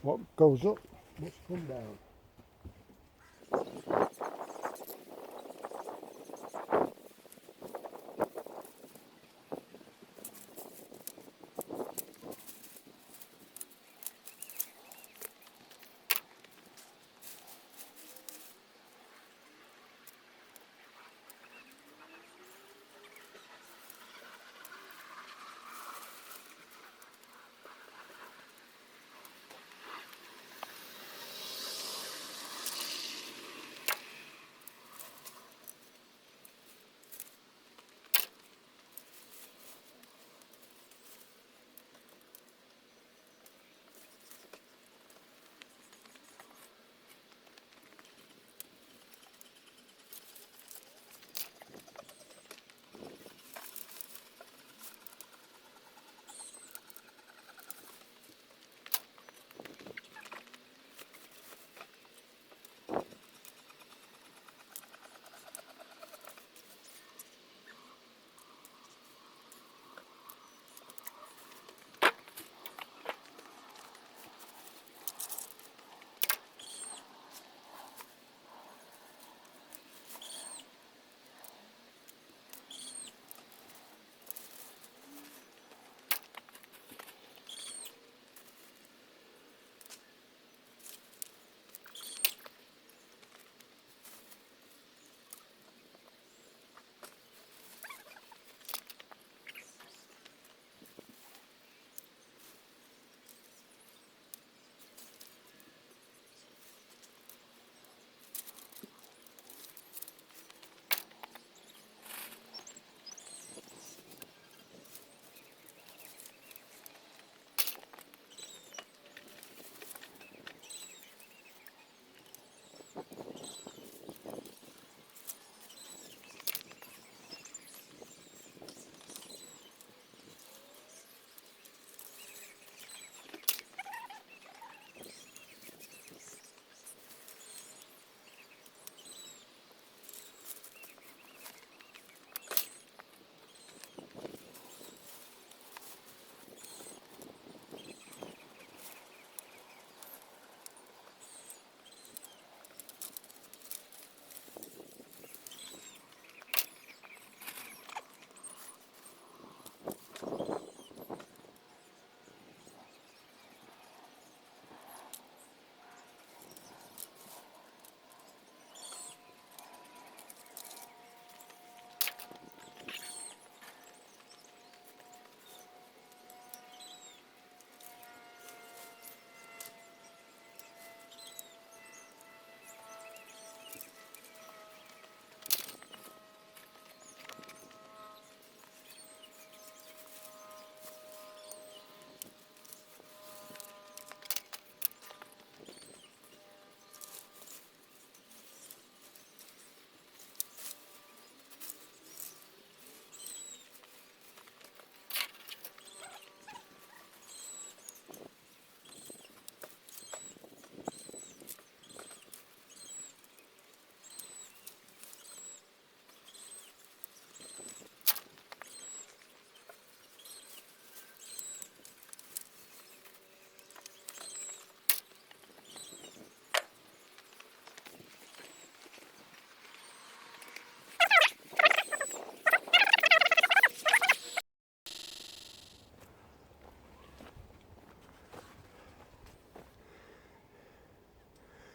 What goes up must come down.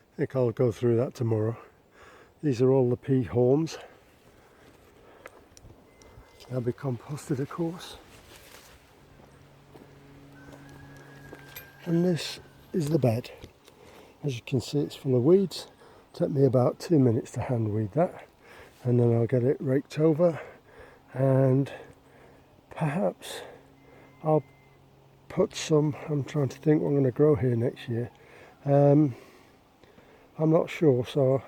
I think I'll go through that tomorrow. These are all the pea haulms. They'll be composted, of course. And this is the bed. As you can see, it's full of weeds. Took me about 2 minutes to hand weed that, and then I'll get it raked over, and perhaps I'll put some, I'm trying to think what I'm going to grow here next year. I'm not sure, so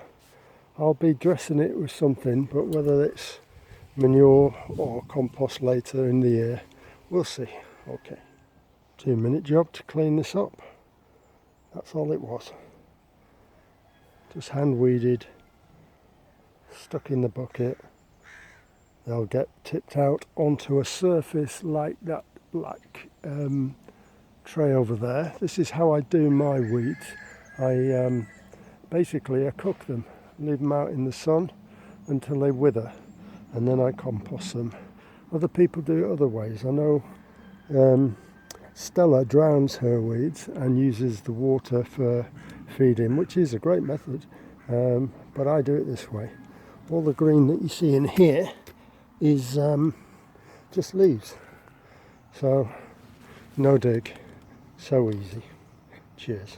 I'll be dressing it with something, but whether it's manure or compost later in the year, we'll see. Okay, 2-minute job to clean this up. That's all it was. Just hand weeded, stuck in the bucket. They'll get tipped out onto a surface like that black tray over there. This is how I do my weeds. Basically I cook them, leave them out in the sun until they wither, and then I compost them. Other people do it other ways. I know Stella drowns her weeds and uses the water for feeding, which is a great method, but I do it this way. All the green that you see in here is just leaves, so no dig, so easy. Cheers.